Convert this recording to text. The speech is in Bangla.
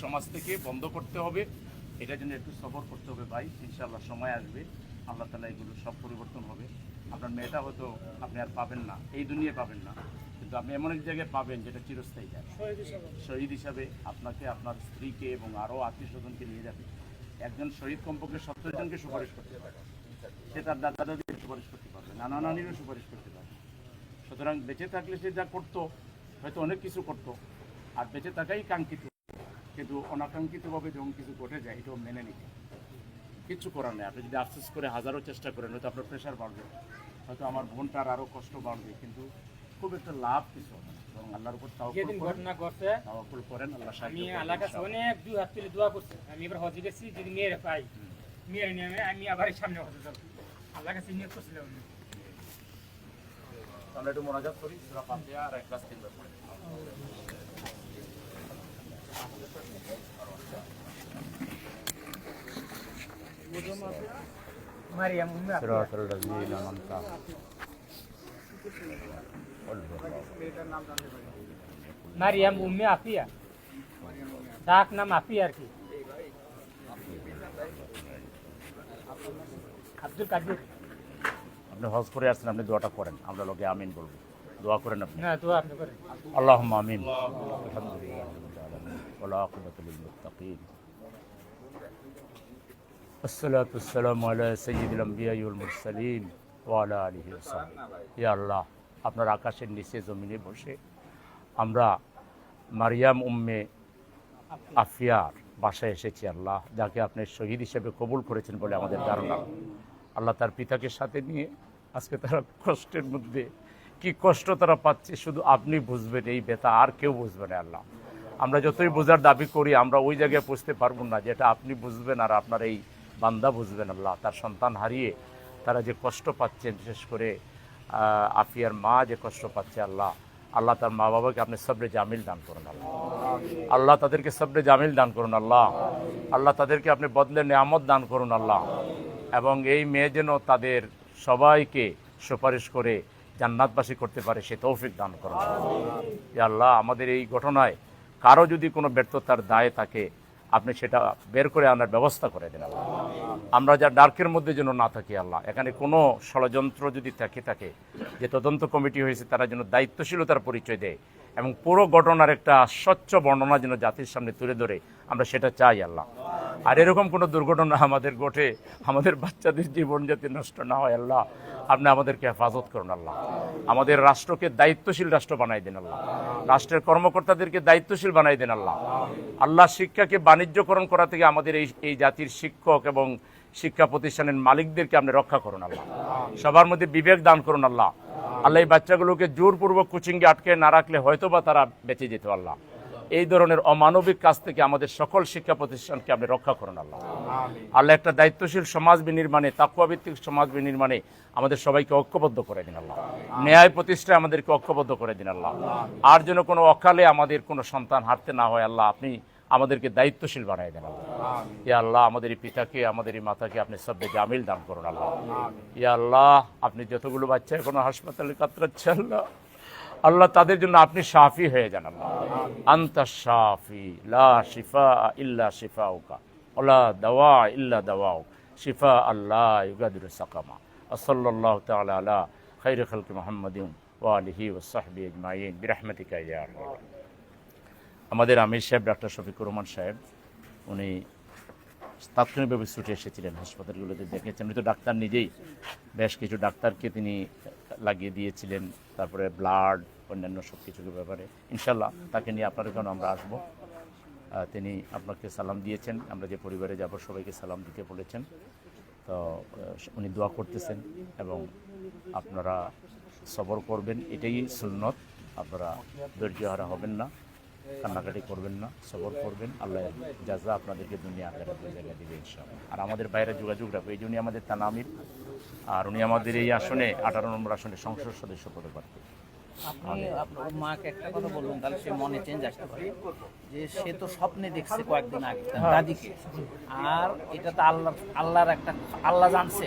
সমাজ থেকে বন্ধ করতে হবে। এটার জন্য একটু সবর করতে হবে ভাই, ইনশাআল্লাহ সময় আসবে, আল্লাহ তাআলা এগুলো সব পরিবর্তন হবে। আপনার মেয়েটা হয়তো আপনি আর পাবেন না, এই দুনিয়ায় পাবেন না, কিন্তু আপনি এমন এক জায়গায় পাবেন যেটা চিরস্থায়ী যায়। শহীদ হিসাবে আপনাকে, আপনার স্ত্রীকে এবং আরও আত্মীয় স্বজনকে নিয়ে যাবে। একজন শহীদ কমপক্ষে 70 জনকে সুপারিশ করতে পারে, সে তার দাদা দাদিকে সুপারিশ করতে পারবে, নানা নানিরও সুপারিশ করতে পারবে। সুতরাং বেঁচে থাকলে সে যা করতো হয়তো অনেক কিছু করতো, আর বেঁচে থাকাই কাঙ্ক্ষিত, কিন্তু অনাকাঙ্ক্ষিতভাবে যখন কিছু ঘটে যায় এটাও মেনে নিতে কিচ্ছু করার নেই। আপনি যদি আফসোস করে হাজারো চেষ্টা করেন হয়তো আপনার প্রেশার বাড়বে, হয়তো আমার বোনটার আরও কষ্ট বাড়বে, কিন্তু খুব একটা লাভ কিছু হবে না। এবং আল্লাহর উপর তাওয়াক্কুল করেন, আল্লাহ সাহায্য করবেন। আল্লাহর কাছে অনেক দুই হাত তুলে দোয়া করছি। আমি এবার হজে গেছি, যদি মেয়ের পাই, মেয়ের নিয়ে আমি আবার সামনে হজে যাব। আল্লাহর কাছে নিয়ত করছিলাম। আমরা একটু মোনাজাত করি, সূরা ফাতিহা আর ইখলাস তিনবার পড়ি। মারিয়াম সিরাতাল লাযীনা আন'আমতা মারিয়াম উম্মে আফিয়া, ডাক নাম আফিয়া আর কি। আব্দুল কাদির। আপনি হজ করে আসছেন, আপনি দোয়াটা করেন, আমরা লোকে আমিন বলবো, দোয়া করেন আপনি। না, দোয়া আপনি করেন। আল্লাহুম্মা আমিন। আলহামদুলিল্লাহি রাব্বিল আলামিন ওয়া লা আকিবাতু লিল মুত্তাকিন। আসসালাতু ওয়াসসালামু আলা সাইয়্যিদিল আমবিয়াই ওয়াল মুরসালিন ওয়া আলা আলিহি ওয়া সাহবিহি। ইয়া আল্লাহ, আপনার আকাশের নিচে জমিনে বসে আমরা মারিয়াম উম্মে আফিয়ার বাসায় এসেছি আল্লাহ, যাকে আপনি শহীদ হিসেবে কবুল করেছেন বলে আমাদের ধারণা। আল্লাহ তার পিতাকে সাথে নিয়ে আজকে তারা কষ্টের মধ্যে, কি কষ্ট তারা পাচ্ছে শুধু আপনি বুঝবেন, এই ব্যথা আর কেউ বুঝবে না আল্লাহ। আমরা যতই বোঝার দাবি করি আমরা ওই জায়গায় পৌঁছতে পারবো না যেটা আপনি বুঝবেন আর আপনার এই বান্দা বুঝবেন আল্লাহ। তার সন্তান হারিয়ে তারা যে কষ্ট পাচ্ছেন, বিশেষ করে আফিয়ার মা যে কষ্ট পাচ্ছে আল্লাহ, আল্লাহ তার মা বাবাকে আপনি সবরে জামিল দান করুন আল্লাহ। আল্লাহ তাদেরকে সবরে জামিল দান করুন আল্লাহ। আল্লাহ তাদেরকে আপনি বদলে নেয়ামত দান করুন আল্লাহ। এবং এই মেয়ে যেন তাদের সবাইকে সুপারিশ করে জান্নাতবাসী করতে পারে সে তৌফিক দান করুন ইয়া আল্লাহ। আমাদের এই ঘটনায় কারো যদি কোনো ব্যর্থতার দায় থাকে আপনি সেটা বের করে আনার ব্যবস্থা করে দেন আল্লাহ। আমরা যা ডার্কের মধ্যে যেন না থাকি আল্লাহ। এখানে কোনো ষড়যন্ত্র যদি থাকে যে তদন্ত কমিটি হয়েছে তারা যেন দায়িত্বশীলতার পরিচয় দেয় এবং পুরো ঘটনার একটা স্বচ্ছ বর্ণনা যেন জাতির সামনে তুলে ধরে, আমরা সেটা চাই আল্লাহ। আর এরকম কোনো দুর্ঘটনা আমাদের ঘটে, আমাদের বাচ্চাদের জীবন যাতে নষ্ট না হয় আল্লাহ, আপনি আমাদেরকে হেফাজত করুন আল্লাহ। আমাদের রাষ্ট্রকে দায়িত্বশীল রাষ্ট্র বানাই দেন আল্লাহ। রাষ্ট্রের কর্মকর্তাদেরকে দায়িত্বশীল বানাই দেন আল্লাহ। আল্লাহ শিক্ষাকে বাণিজ্যকরণ করা থেকে আমাদের এই জাতির শিক্ষক এবং শিক্ষা প্রতিষ্ঠানের মালিকদেরকে আপনি রক্ষা করুন আল্লাহ। সবার মধ্যে বিবেক দান করুন আল্লাহ। আল্লাহ এই বাচ্চাগুলোকে জোরপূর্বক কোচিংয়ে আটকে না রাখলে হয়তো বা তারা বেঁচে যেত আল্লাহ। এই ধরনের অমানবিক কাজ থেকে আমাদের সকল শিক্ষা প্রতিষ্ঠানকে আপনি রক্ষা করুন আল্লাহ। আল্লাহ একটা দায়িত্বশীল সমাজ বিনির্মাণে, তাকওয়াভিত্তিক সমাজ বিনির্মাণে আমাদের সবাইকে ঐক্যবদ্ধ করে দিন আল্লাহ। ন্যায় প্রতিষ্ঠায় আমাদেরকে ঐক্যবদ্ধ করে দিন আল্লাহ। আর যেন কোনো অকালে আমাদের কোনো সন্তান হারতে না হয় আল্লাহ, আপনি আমাদেরকে দায়িত্বশীল বানাই দেন আল্লাহ। ইয়া আল্লাহ, আমাদের এই পিতাকে, আমাদের এই মাতাকে আপনি সববে জামিল দান করুন আল্লাহ। ইয়া আল্লাহ, আপনি যতগুলো বাচ্চা এখনো হাসপাতালে কাতরাচ্ছে আল্লাহ, আল্লাহ তাদের জন্য আপনি শাফি হয়ে যান আল্লাহ। আনতা শাফি লা শিফা ইল্লা শিফাউকা ওয়ালা দাওয়া ইল্লা দাওয়াউক শিফা আল্লাহ ইউগাদিরু সাকামা। সাল্লাল্লাহু তাআলা আলা খায়রি খালকি মুহাম্মাদিন ওয়া আলিহি ওয়া সাহবিহি আজমাইন বিরহমাতিকা ইয়া আরহাম। আমাদের আমির সাহেব ডাক্তার শফিকুর রহমান সাহেব, উনি তাৎক্ষণিকভাবে ছুটে এসেছিলেন, হাসপাতালগুলোতে দেখেছেন। উনি তো ডাক্তার নিজেই, বেশ কিছু ডাক্তারকে তিনি লাগিয়ে দিয়েছিলেন, তারপরে ব্লাড অন্যান্য সব কিছুর ব্যাপারে। ইনশাল্লাহ তাকে নিয়ে আপনার এখানে আমরা আসবো। তিনি আপনাকে সালাম দিয়েছেন, আমরা যে পরিবারে যাব সবাইকে সালাম দিতে বলেছেন। তো উনি দোয়া করতেছেন এবং আপনারা সবর করবেন, এটাই সুন্নত। আপনারা ধৈর্যহারা হবেন না, কান্নাকাটি করবেন না, সবর করবেন। আল্লাহ জাযা আপনাদেরকে দুনিয়া আখিরাত দুই জায়গায় দিবে ইনশাআল্লাহ। আর আমাদের বাইরে যোগাযোগ রাখবো, এই জন্যই আমাদের তানামির। আর উনি আমাদের এই আসনে 18 নম্বর আসনে সংসদ সদস্য পদে প্রার্থী। আপনি আপনার মাকে একটা কথা বলবেন, তাহলে সে মনে চেঞ্জ আসতে পারে যে সে তো স্বপ্নে দেখছে কয়েকদিন আগে তার দাদিকে, আর এটা তো আল্লাহর একটা, আল্লাহ জানছে।